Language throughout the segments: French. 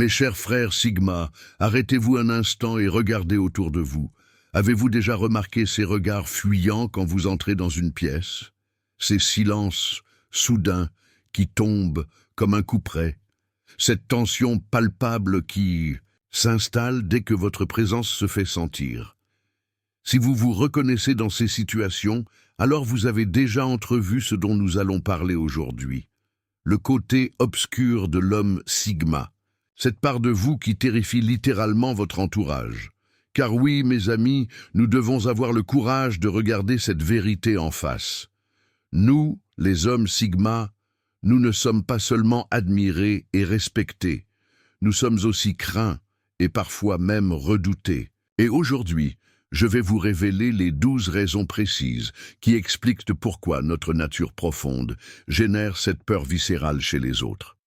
Mes chers frères Sigma, arrêtez-vous un instant et regardez autour de vous. Avez-vous déjà remarqué ces regards fuyants quand vous entrez dans une pièce? Ces silences soudains qui tombent comme un couperet? Cette tension palpable qui s'installe dès que votre présence se fait sentir. Si vous vous reconnaissez dans ces situations, alors vous avez déjà entrevu ce dont nous allons parler aujourd'hui. Le côté obscur de l'homme Sigma. Cette part de vous qui terrifie littéralement votre entourage. Car oui, mes amis, nous devons avoir le courage de regarder cette vérité en face. Nous, les hommes Sigma, nous ne sommes pas seulement admirés et respectés, nous sommes aussi craints et parfois même redoutés. Et aujourd'hui, je vais vous révéler les 12 raisons précises qui expliquent pourquoi notre nature profonde génère cette peur viscérale chez les autres.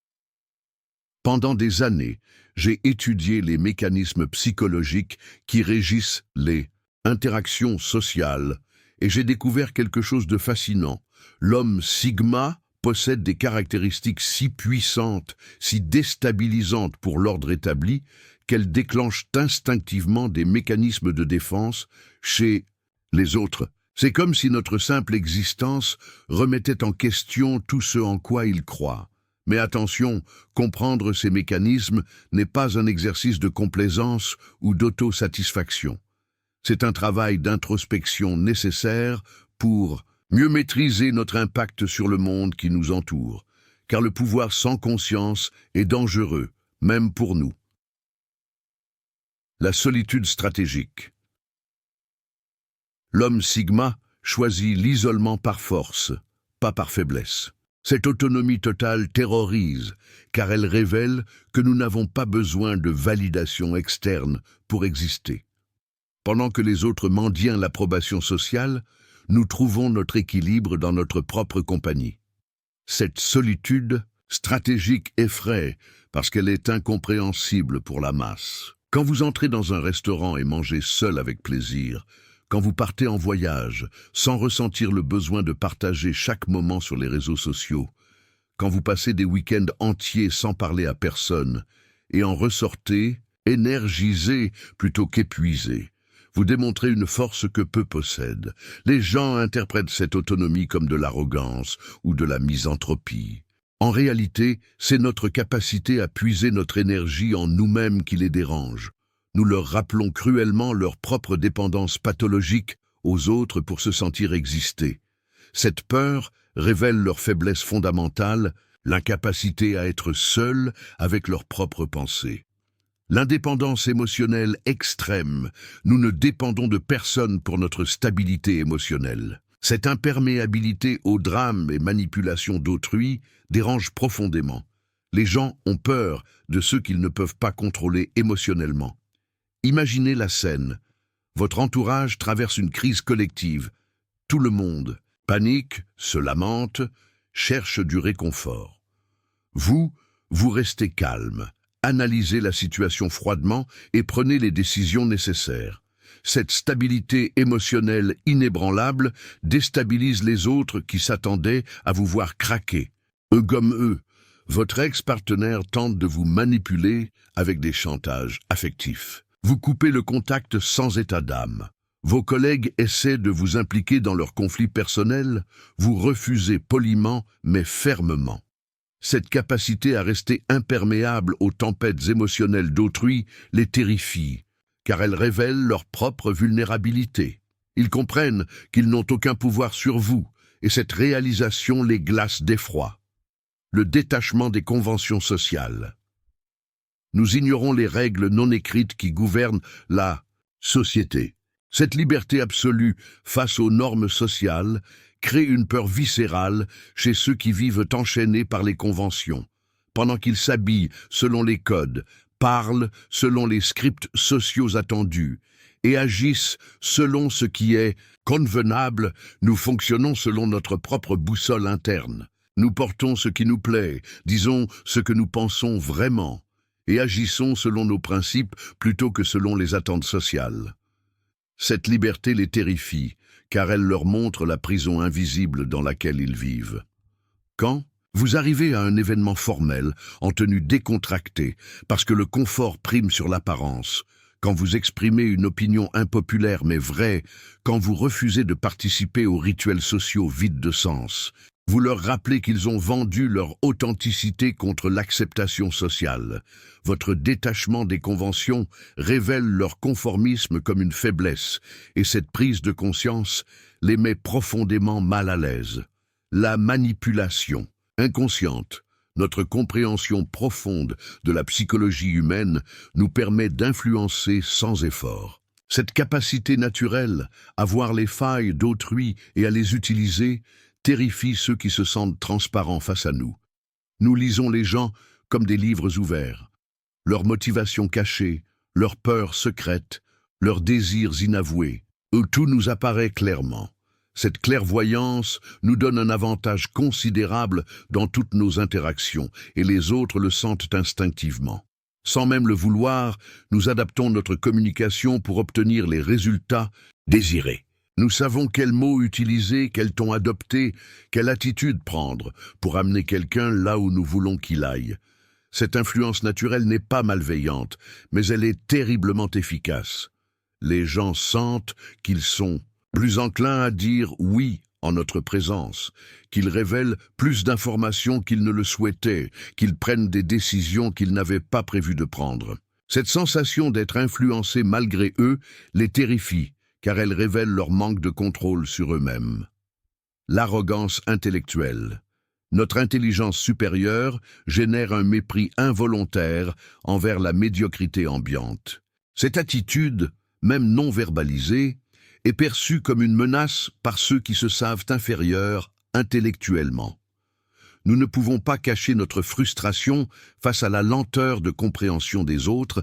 Pendant des années, j'ai étudié les mécanismes psychologiques qui régissent les interactions sociales et j'ai découvert quelque chose de fascinant. L'homme Sigma possède des caractéristiques si puissantes, si déstabilisantes pour l'ordre établi, qu'elles déclenchent instinctivement des mécanismes de défense chez les autres. C'est comme si notre simple existence remettait en question tout ce en quoi ils croient. Mais attention, comprendre ces mécanismes n'est pas un exercice de complaisance ou d'autosatisfaction. C'est un travail d'introspection nécessaire pour mieux maîtriser notre impact sur le monde qui nous entoure, car le pouvoir sans conscience est dangereux, même pour nous. La solitude stratégique. L'homme Sigma choisit l'isolement par force, pas par faiblesse. Cette autonomie totale terrorise, car elle révèle que nous n'avons pas besoin de validation externe pour exister. Pendant que les autres mendient l'approbation sociale, nous trouvons notre équilibre dans notre propre compagnie. Cette solitude stratégique effraie parce qu'elle est incompréhensible pour la masse. Quand vous entrez dans un restaurant et mangez seul avec plaisir, quand vous partez en voyage sans ressentir le besoin de partager chaque moment sur les réseaux sociaux, quand vous passez des week-ends entiers sans parler à personne et en ressortez énergisé plutôt qu'épuisé, vous démontrez une force que peu possèdent. Les gens interprètent cette autonomie comme de l'arrogance ou de la misanthropie. En réalité, c'est notre capacité à puiser notre énergie en nous-mêmes qui les dérange. Nous leur rappelons cruellement leur propre dépendance pathologique aux autres pour se sentir exister. Cette peur révèle leur faiblesse fondamentale, l'incapacité à être seuls avec leurs propres pensées. L'indépendance émotionnelle extrême, nous ne dépendons de personne pour notre stabilité émotionnelle. Cette imperméabilité aux drames et manipulations d'autrui dérange profondément. Les gens ont peur de ceux qu'ils ne peuvent pas contrôler émotionnellement. Imaginez la scène. Votre entourage traverse une crise collective. Tout le monde panique, se lamente, cherche du réconfort. Vous restez calme, analysez la situation froidement et prenez les décisions nécessaires. Cette stabilité émotionnelle inébranlable déstabilise les autres qui s'attendaient à vous voir craquer. Eux comme eux, votre ex-partenaire tente de vous manipuler avec des chantages affectifs. Vous coupez le contact sans état d'âme. Vos collègues essaient de vous impliquer dans leurs conflits personnels, vous refusez poliment mais fermement. Cette capacité à rester imperméable aux tempêtes émotionnelles d'autrui les terrifie, car elles révèlent leur propre vulnérabilité. Ils comprennent qu'ils n'ont aucun pouvoir sur vous, et cette réalisation les glace d'effroi. Le détachement des conventions sociales. Nous ignorons les règles non écrites qui gouvernent la société. Cette liberté absolue face aux normes sociales crée une peur viscérale chez ceux qui vivent enchaînés par les conventions, pendant qu'ils s'habillent selon les codes, parlent selon les scripts sociaux attendus et agissent selon ce qui est convenable. Nous fonctionnons selon notre propre boussole interne. Nous portons ce qui nous plaît, disons ce que nous pensons vraiment, et agissons selon nos principes plutôt que selon les attentes sociales. Cette liberté les terrifie, car elle leur montre la prison invisible dans laquelle ils vivent. Quand Vous arrivez à un événement formel, en tenue décontractée, parce que le confort prime sur l'apparence, quand vous exprimez une opinion impopulaire mais vraie, quand vous refusez de participer aux rituels sociaux vides de sens. Vous leur rappelez qu'ils ont vendu leur authenticité contre l'acceptation sociale. Votre détachement des conventions révèle leur conformisme comme une faiblesse, et cette prise de conscience les met profondément mal à l'aise. La manipulation inconsciente, notre compréhension profonde de la psychologie humaine nous permet d'influencer sans effort. Cette capacité naturelle à voir les failles d'autrui et à les utiliser terrifie ceux qui se sentent transparents face à nous. Nous lisons les gens comme des livres ouverts. Leurs motivations cachées, leurs peurs secrètes, leurs désirs inavoués, tout nous apparaît clairement. Cette clairvoyance nous donne un avantage considérable dans toutes nos interactions, et les autres le sentent instinctivement. Sans même le vouloir, nous adaptons notre communication pour obtenir les résultats désirés. Nous savons quels mots utiliser, quel ton adopter, quelle attitude prendre pour amener quelqu'un là où nous voulons qu'il aille. Cette influence naturelle n'est pas malveillante, mais elle est terriblement efficace. Les gens sentent qu'ils sont plus enclins à dire oui en notre présence, qu'ils révèlent plus d'informations qu'ils ne le souhaitaient, qu'ils prennent des décisions qu'ils n'avaient pas prévu de prendre. Cette sensation d'être influencés malgré eux les terrifie, car elle révèle leur manque de contrôle sur eux-mêmes. L'arrogance intellectuelle. Notre intelligence supérieure génère un mépris involontaire envers la médiocrité ambiante. Cette attitude, même non verbalisée, est perçue comme une menace par ceux qui se savent inférieurs intellectuellement. Nous ne pouvons pas cacher notre frustration face à la lenteur de compréhension des autres,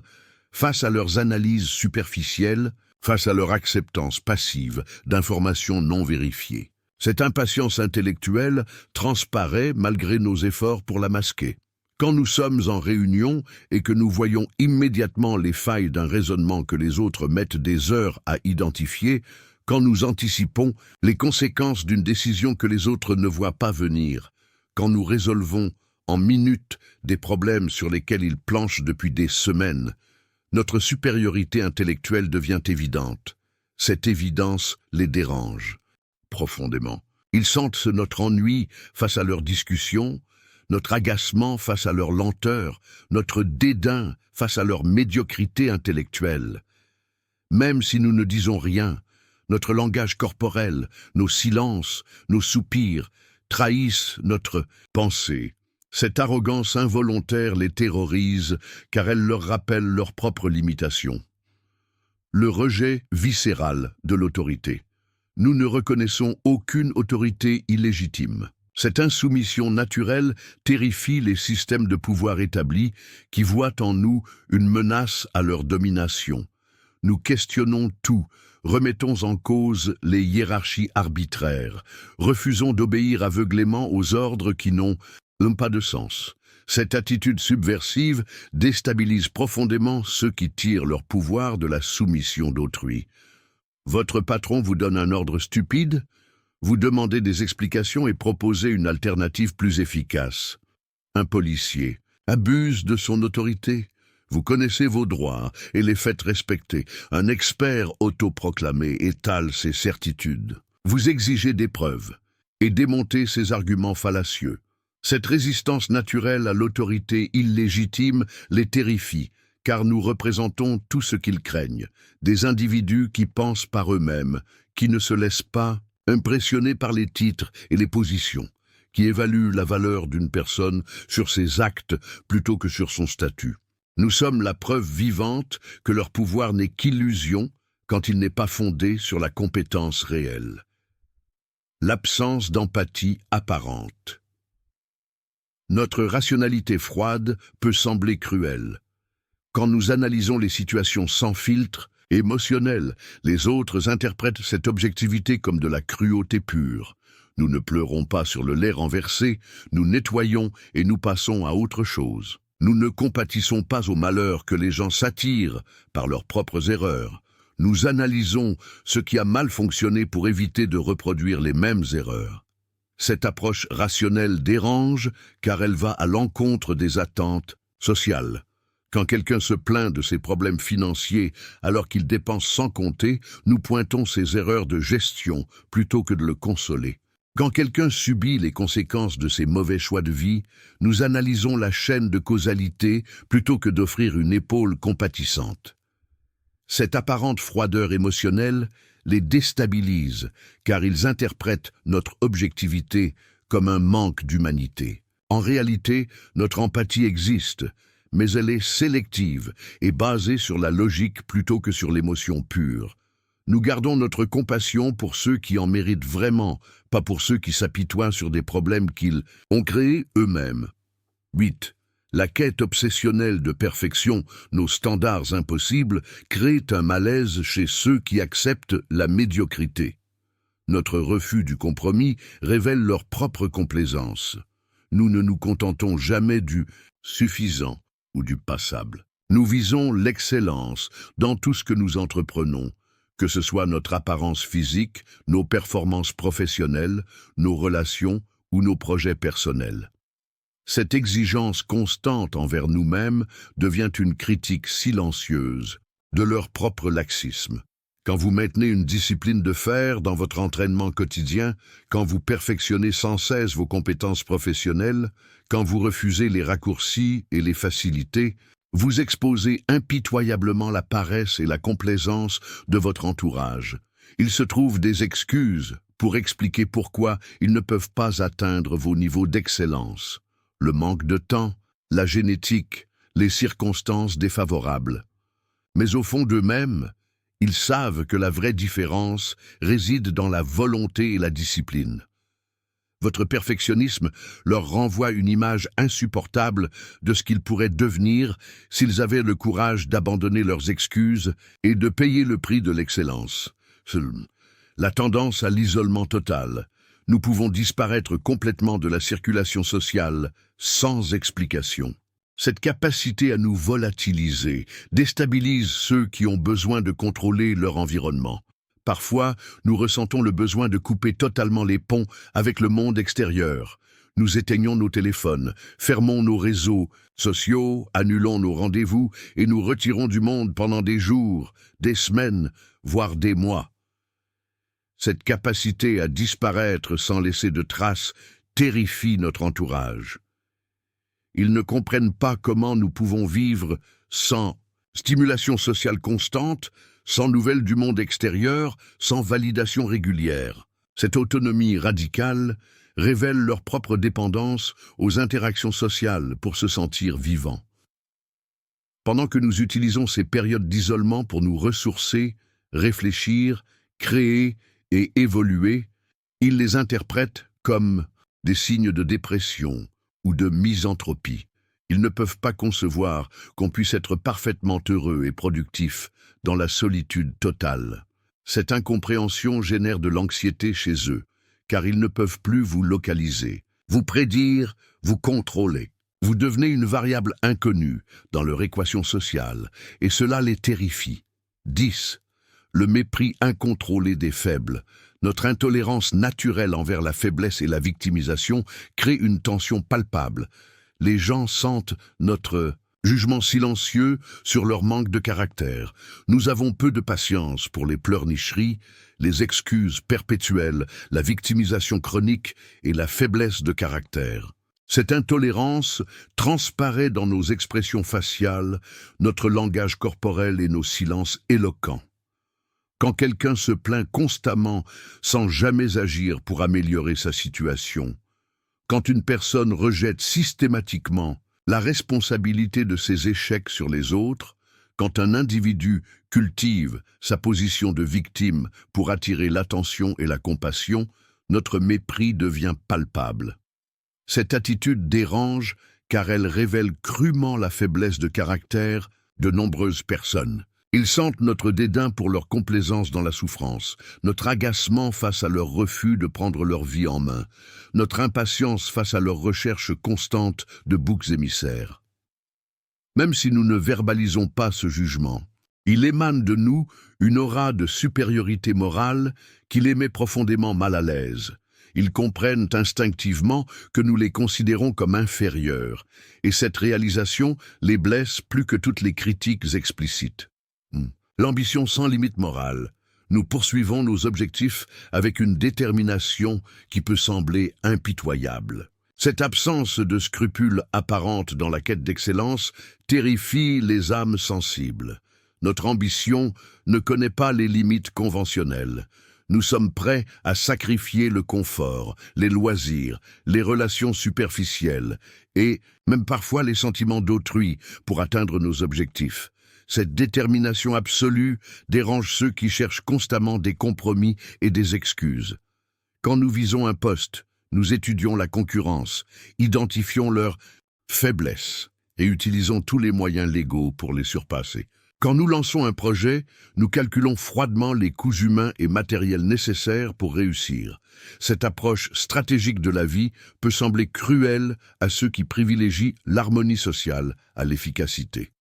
face à leurs analyses superficielles, face à leur acceptance passive d'informations non vérifiées. Cette impatience intellectuelle transparaît malgré nos efforts pour la masquer. Quand nous sommes en réunion et que nous voyons immédiatement les failles d'un raisonnement que les autres mettent des heures à identifier, quand nous anticipons les conséquences d'une décision que les autres ne voient pas venir, quand nous résolvons en minutes des problèmes sur lesquels ils planchent depuis des semaines, notre supériorité intellectuelle devient évidente. Cette évidence les dérange profondément. Ils sentent notre ennui face à leurs discussions, notre agacement face à leur lenteur, notre dédain face à leur médiocrité intellectuelle. Même si nous ne disons rien, notre langage corporel, nos silences, nos soupirs trahissent notre pensée. Cette arrogance involontaire les terrorise car elle leur rappelle leurs propres limitations. Le rejet viscéral de l'autorité. Nous ne reconnaissons aucune autorité illégitime. Cette insoumission naturelle terrifie les systèmes de pouvoir établis qui voient en nous une menace à leur domination. Nous questionnons tout, remettons en cause les hiérarchies arbitraires, refusons d'obéir aveuglément aux ordres qui n'ont pas de sens. Cette attitude subversive déstabilise profondément ceux qui tirent leur pouvoir de la soumission d'autrui. Votre patron vous donne un ordre stupide, vous demandez des explications et proposez une alternative plus efficace. Un policier abuse de son autorité. Vous connaissez vos droits et les faites respecter. Un expert autoproclamé étale ses certitudes. Vous exigez des preuves et démontez ses arguments fallacieux. Cette résistance naturelle à l'autorité illégitime les terrifie, car nous représentons tout ce qu'ils craignent, des individus qui pensent par eux-mêmes, qui ne se laissent pas impressionner par les titres et les positions, qui évaluent la valeur d'une personne sur ses actes plutôt que sur son statut. Nous sommes la preuve vivante que leur pouvoir n'est qu'illusion quand il n'est pas fondé sur la compétence réelle. L'absence d'empathie apparente. Notre rationalité froide peut sembler cruelle. Quand nous analysons les situations sans filtre, émotionnelles, les autres interprètent cette objectivité comme de la cruauté pure. Nous ne pleurons pas sur le lait renversé, nous nettoyons et nous passons à autre chose. Nous ne compatissons pas au malheur que les gens s'attirent par leurs propres erreurs. Nous analysons ce qui a mal fonctionné pour éviter de reproduire les mêmes erreurs. Cette approche rationnelle dérange car elle va à l'encontre des attentes sociales. Quand quelqu'un se plaint de ses problèmes financiers alors qu'il dépense sans compter, nous pointons ses erreurs de gestion plutôt que de le consoler. Quand quelqu'un subit les conséquences de ses mauvais choix de vie, nous analysons la chaîne de causalité plutôt que d'offrir une épaule compatissante. Cette apparente froideur émotionnelle les déstabilise car ils interprètent notre objectivité comme un manque d'humanité. En réalité, notre empathie existe, mais elle est sélective et basée sur la logique plutôt que sur l'émotion pure. Nous gardons notre compassion pour ceux qui en méritent vraiment, pas pour ceux qui s'apitoient sur des problèmes qu'ils ont créés eux-mêmes. 8. La quête obsessionnelle de perfection, nos standards impossibles, crée un malaise chez ceux qui acceptent la médiocrité. Notre refus du compromis révèle leur propre complaisance. Nous ne nous contentons jamais du suffisant ou du passable. Nous visons l'excellence dans tout ce que nous entreprenons, que ce soit notre apparence physique, nos performances professionnelles, nos relations ou nos projets personnels. Cette exigence constante envers nous-mêmes devient une critique silencieuse de leur propre laxisme. Quand vous maintenez une discipline de fer dans votre entraînement quotidien, quand vous perfectionnez sans cesse vos compétences professionnelles, quand vous refusez les raccourcis et les facilités, vous exposez impitoyablement la paresse et la complaisance de votre entourage. Il se trouve des excuses pour expliquer pourquoi ils ne peuvent pas atteindre vos niveaux d'excellence. Le manque de temps, la génétique, les circonstances défavorables. Mais au fond d'eux-mêmes, ils savent que la vraie différence réside dans la volonté et la discipline. Votre perfectionnisme leur renvoie une image insupportable de ce qu'ils pourraient devenir s'ils avaient le courage d'abandonner leurs excuses et de payer le prix de l'excellence. La tendance à l'isolement total. Nous pouvons disparaître complètement de la circulation sociale sans explication. Cette capacité à nous volatiliser déstabilise ceux qui ont besoin de contrôler leur environnement. Parfois, nous ressentons le besoin de couper totalement les ponts avec le monde extérieur. Nous éteignons nos téléphones, fermons nos réseaux sociaux, annulons nos rendez-vous et nous retirons du monde pendant des jours, des semaines, voire des mois. Cette capacité à disparaître sans laisser de traces terrifie notre entourage. Ils ne comprennent pas comment nous pouvons vivre sans stimulation sociale constante, sans nouvelles du monde extérieur, sans validation régulière. Cette autonomie radicale révèle leur propre dépendance aux interactions sociales pour se sentir vivants. Pendant que nous utilisons ces périodes d'isolement pour nous ressourcer, réfléchir, créer et évoluer, ils les interprètent comme des signes de dépression ou de misanthropie. Ils ne peuvent pas concevoir qu'on puisse être parfaitement heureux et productif dans la solitude totale. Cette incompréhension génère de l'anxiété chez eux, car ils ne peuvent plus vous localiser, vous prédire, vous contrôler. Vous devenez une variable inconnue dans leur équation sociale, et cela les terrifie. 10. Le mépris incontrôlé des faibles. Notre intolérance naturelle envers la faiblesse et la victimisation crée une tension palpable. Les gens sentent notre jugement silencieux sur leur manque de caractère. Nous avons peu de patience pour les pleurnicheries, les excuses perpétuelles, la victimisation chronique et la faiblesse de caractère. Cette intolérance transparaît dans nos expressions faciales, notre langage corporel et nos silences éloquents. Quand quelqu'un se plaint constamment sans jamais agir pour améliorer sa situation, quand une personne rejette systématiquement la responsabilité de ses échecs sur les autres, quand un individu cultive sa position de victime pour attirer l'attention et la compassion, notre mépris devient palpable. Cette attitude dérange car elle révèle crûment la faiblesse de caractère de nombreuses personnes. Ils sentent notre dédain pour leur complaisance dans la souffrance, notre agacement face à leur refus de prendre leur vie en main, notre impatience face à leur recherche constante de boucs émissaires. Même si nous ne verbalisons pas ce jugement, il émane de nous une aura de supériorité morale qui les met profondément mal à l'aise. Ils comprennent instinctivement que nous les considérons comme inférieurs, et cette réalisation les blesse plus que toutes les critiques explicites. L'ambition sans limite morale. Nous poursuivons nos objectifs avec une détermination qui peut sembler impitoyable. Cette absence de scrupules apparente dans la quête d'excellence terrifie les âmes sensibles. Notre ambition ne connaît pas les limites conventionnelles. Nous sommes prêts à sacrifier le confort, les loisirs, les relations superficielles et même parfois les sentiments d'autrui pour atteindre nos objectifs. Cette détermination absolue dérange ceux qui cherchent constamment des compromis et des excuses. Quand nous visons un poste, nous étudions la concurrence, identifions leurs faiblesses et utilisons tous les moyens légaux pour les surpasser. Quand nous lançons un projet, nous calculons froidement les coûts humains et matériels nécessaires pour réussir. Cette approche stratégique de la vie peut sembler cruelle à ceux qui privilégient l'harmonie sociale à l'efficacité.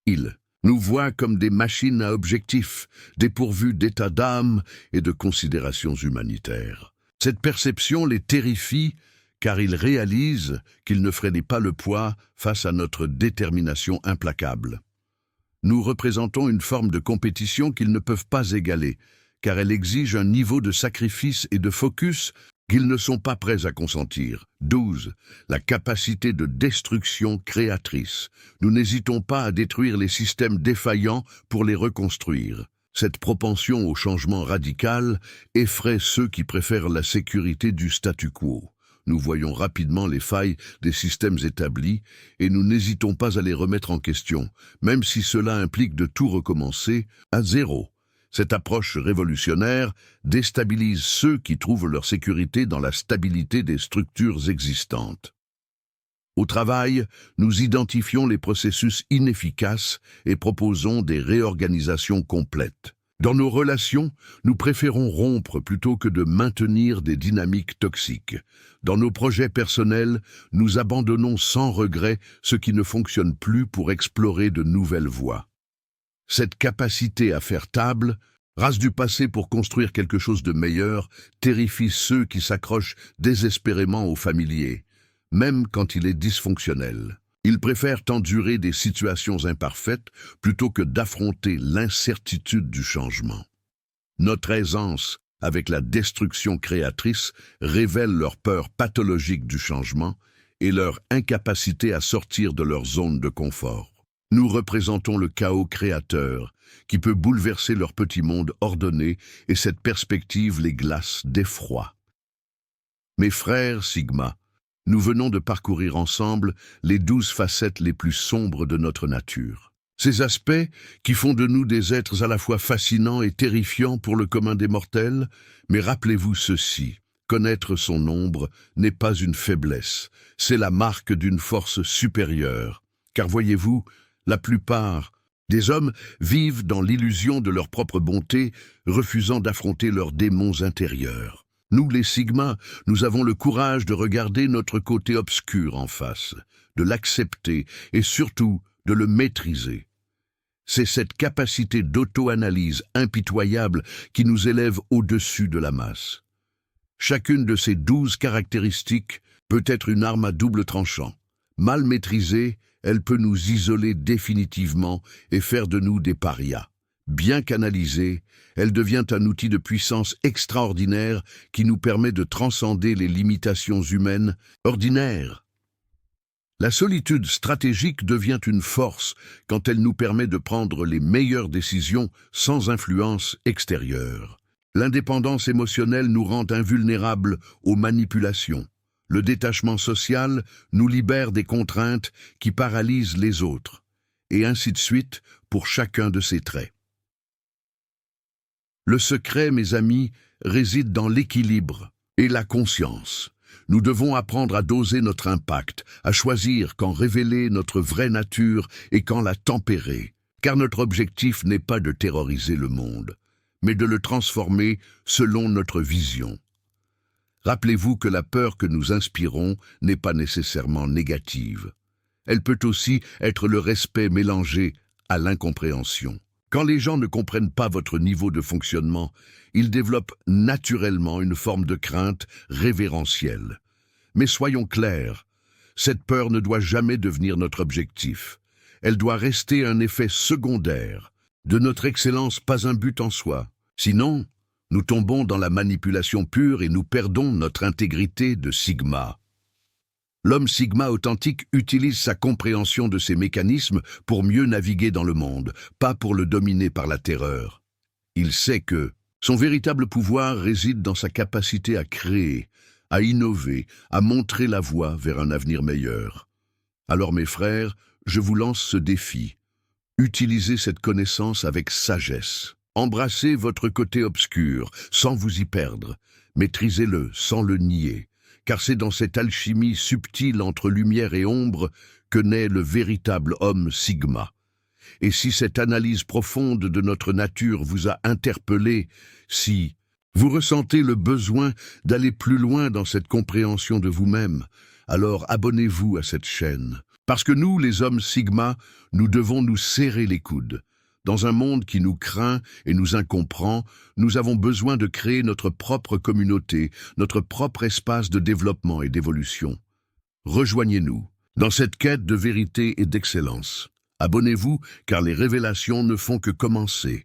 Ils nous voient comme des machines à objectifs, dépourvues d'état d'âme et de considérations humanitaires. Cette perception les terrifie car ils réalisent qu'ils ne freinaient pas le poids face à notre détermination implacable. Nous représentons une forme de compétition qu'ils ne peuvent pas égaler, car elle exige un niveau de sacrifice et de focus qu'ils ne sont pas prêts à consentir. 12. La capacité de destruction créatrice. Nous n'hésitons pas à détruire les systèmes défaillants pour les reconstruire. Cette propension au changement radical effraie ceux qui préfèrent la sécurité du statu quo. Nous voyons rapidement les failles des systèmes établis et nous n'hésitons pas à les remettre en question, même si cela implique de tout recommencer à zéro. Cette approche révolutionnaire déstabilise ceux qui trouvent leur sécurité dans la stabilité des structures existantes. Au travail, nous identifions les processus inefficaces et proposons des réorganisations complètes. Dans nos relations, nous préférons rompre plutôt que de maintenir des dynamiques toxiques. Dans nos projets personnels, nous abandonnons sans regret ce qui ne fonctionne plus pour explorer de nouvelles voies. Cette capacité à faire table, rase du passé pour construire quelque chose de meilleur, terrifie ceux qui s'accrochent désespérément au familier, même quand il est dysfonctionnel. Ils préfèrent endurer des situations imparfaites plutôt que d'affronter l'incertitude du changement. Notre aisance avec la destruction créatrice révèle leur peur pathologique du changement et leur incapacité à sortir de leur zone de confort. Nous représentons le chaos créateur qui peut bouleverser leur petit monde ordonné et cette perspective les glace d'effroi. Mes frères Sigma, nous venons de parcourir ensemble les 12 facettes les plus sombres de notre nature. Ces aspects qui font de nous des êtres à la fois fascinants et terrifiants pour le commun des mortels, mais rappelez-vous ceci, connaître son ombre n'est pas une faiblesse, c'est la marque d'une force supérieure. Car voyez-vous, la plupart des hommes vivent dans l'illusion de leur propre bonté, refusant d'affronter leurs démons intérieurs. Nous, les Sigma, nous avons le courage de regarder notre côté obscur en face, de l'accepter et surtout de le maîtriser. C'est cette capacité d'auto-analyse impitoyable qui nous élève au-dessus de la masse. Chacune de ces 12 caractéristiques peut être une arme à double tranchant. Mal maîtrisée, elle peut nous isoler définitivement et faire de nous des parias. Bien canalisée, elle devient un outil de puissance extraordinaire qui nous permet de transcender les limitations humaines ordinaires. La solitude stratégique devient une force quand elle nous permet de prendre les meilleures décisions sans influence extérieure. L'indépendance émotionnelle nous rend invulnérables aux manipulations. Le détachement social nous libère des contraintes qui paralysent les autres, et ainsi de suite pour chacun de ces traits. Le secret, mes amis, réside dans l'équilibre et la conscience. Nous devons apprendre à doser notre impact, à choisir quand révéler notre vraie nature et quand la tempérer, car notre objectif n'est pas de terroriser le monde, mais de le transformer selon notre vision. Rappelez-vous que la peur que nous inspirons n'est pas nécessairement négative. Elle peut aussi être le respect mélangé à l'incompréhension. Quand les gens ne comprennent pas votre niveau de fonctionnement, ils développent naturellement une forme de crainte révérentielle. Mais soyons clairs, cette peur ne doit jamais devenir notre objectif. Elle doit rester un effet secondaire, de notre excellence, pas un but en soi. Sinon, nous tombons dans la manipulation pure et nous perdons notre intégrité de Sigma. L'homme Sigma authentique utilise sa compréhension de ces mécanismes pour mieux naviguer dans le monde, pas pour le dominer par la terreur. Il sait que son véritable pouvoir réside dans sa capacité à créer, à innover, à montrer la voie vers un avenir meilleur. Alors mes frères, je vous lance ce défi. Utilisez cette connaissance avec sagesse. Embrassez votre côté obscur, sans vous y perdre. Maîtrisez-le, sans le nier. Car c'est dans cette alchimie subtile entre lumière et ombre que naît le véritable homme Sigma. Et si cette analyse profonde de notre nature vous a interpellé, si vous ressentez le besoin d'aller plus loin dans cette compréhension de vous-même, alors abonnez-vous à cette chaîne. Parce que nous, les hommes Sigma, nous devons nous serrer les coudes. Dans un monde qui nous craint et nous incomprend, nous avons besoin de créer notre propre communauté, notre propre espace de développement et d'évolution. Rejoignez-nous dans cette quête de vérité et d'excellence. Abonnez-vous car les révélations ne font que commencer.